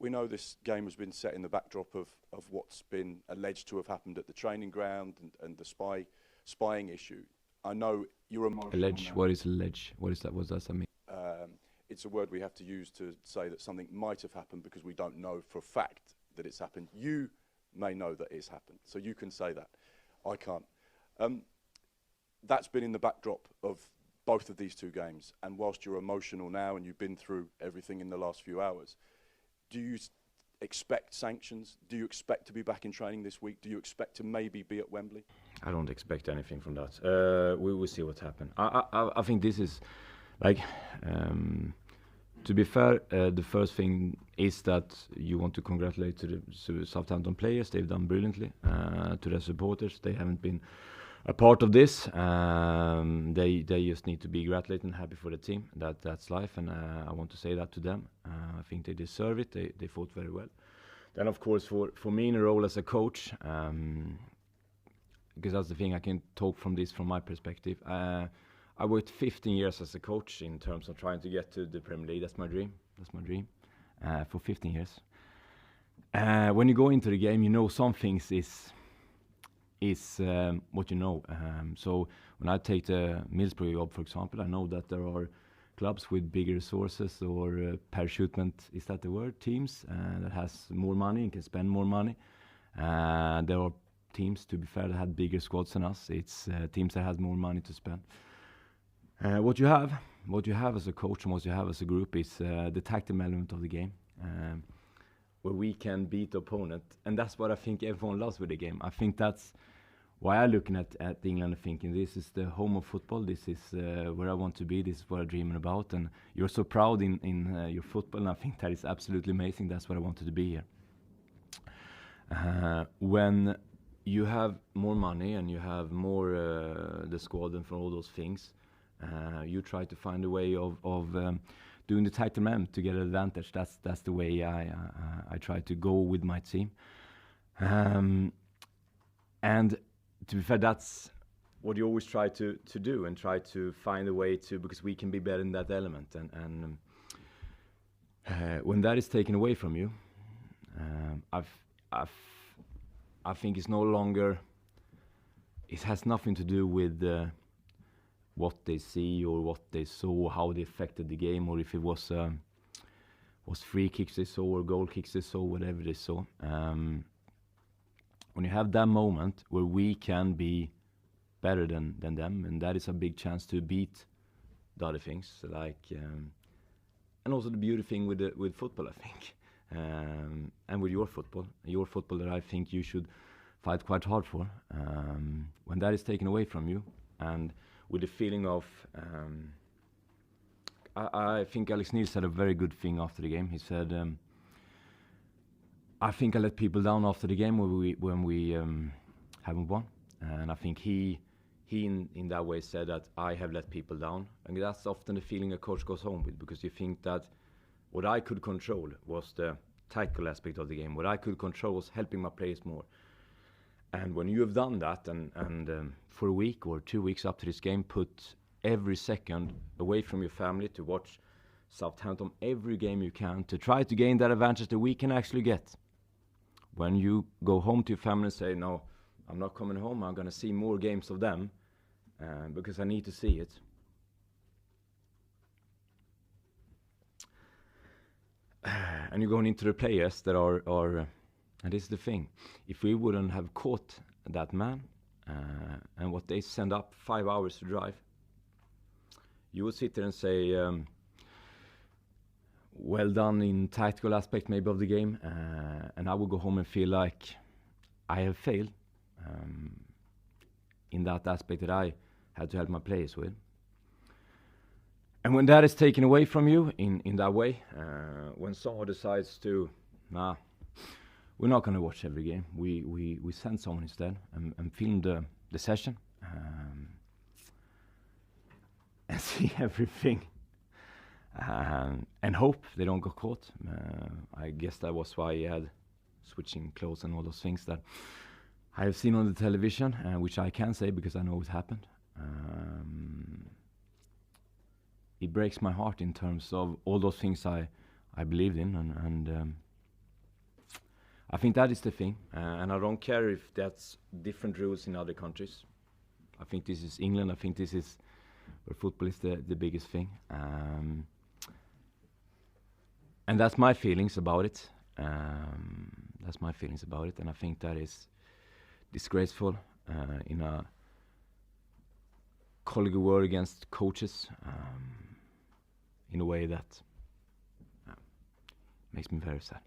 we know this game has been set in the backdrop of what's been alleged to have happened at the training ground and the spying issue. I know you're emotional. Allege? What is allege? What is that? What does that mean? It's a word we have to use to say that something might have happened because we don't know for a fact that it's happened. You may know that it's happened, so you can say that. I can't. That's been in the backdrop of both of these two games, and whilst you're emotional now and you've been through everything in the last few hours, do you expect sanctions? Do you expect to be back in training this week? Do you expect to maybe be at Wembley? I don't expect anything from that. We will see what happens. I think this is like, to be fair, the first thing is that you want to congratulate to the Southampton players. They've done brilliantly. To their supporters, they haven't been a part of this. They just need to be gratulated and happy for the team. That's life, and I want to say that to them. I think they deserve it. They fought very well. Then, of course, for me in a role as a coach, because that's the thing, I can talk from my perspective. I worked 15 years as a coach in terms of trying to get to the Premier League. That's my dream. For 15 years. When you go into the game, you know some things is what you know. So when I take the Middlesbrough job, for example, I know that there are clubs with bigger resources or parachutement, is that the word? Teams that has more money and can spend more money. There are teams, to be fair, that had bigger squads than us. It's teams that had more money to spend. What you have as a coach and what you have as a group is the tactical element of the game, where we can beat the opponent, and that's what I think everyone loves with the game. I think that's why I'm looking at England and thinking this is the home of football. This is where I want to be. This is what I'm dreaming about, and you're so proud in your football, and I think that is absolutely amazing. That's what I wanted to be here. When you have more money and you have more the squad and for all those things, you try to find a way of doing the tighter man to get an advantage. That's the way I try to go with my team. And to be fair, that's what you always try to do and try to find a way to, because we can be better in that element. And when that is taken away from you, I think it's no longer. It has nothing to do with what they see or what they saw, how they affected the game, or if it was free kicks they saw or goal kicks they saw, whatever they saw. When you have that moment where we can be better than them, and that is a big chance to beat the other things, like and also the beauty thing with football, I think, and with your football that I think you should fight quite hard for. When that is taken away from you, and with the feeling of, I think Alex Neil said a very good thing after the game. He said, I think I let people down after the game when we haven't won. And I think he in that way said that I have let people down. And that's often the feeling a coach goes home with, because you think that what I could control was the tactical aspect of the game. What I could control was helping my players more. And when you have done that, and for a week or 2 weeks up to this game, put every second away from your family to watch Southampton every game you can, to try to gain that advantage that we can actually get. When you go home to your family and say, no, I'm not coming home, I'm going to see more games of them, because I need to see it. And you're going into the players that are and this is the thing, if we wouldn't have caught that man and what they send up 5 hours to drive, you would sit there and say, well done in tactical aspect maybe of the game, and I would go home and feel like I have failed in that aspect that I had to help my players with. And when that is taken away from you in that way, when someone decides to, we're not going to watch every game. We send someone instead and film the session and see everything and hope they don't get caught. I guess that was why he had switching clothes and all those things that I have seen on the television, which I can say because I know it happened. It breaks my heart in terms of all those things I believed in, and I think that is the thing, and I don't care if that's different rules in other countries. I think this is England. I think this is where football is the biggest thing, and that's my feelings about it. That's my feelings about it, and I think that is disgraceful in a colleague war against coaches in a way that makes me very sad.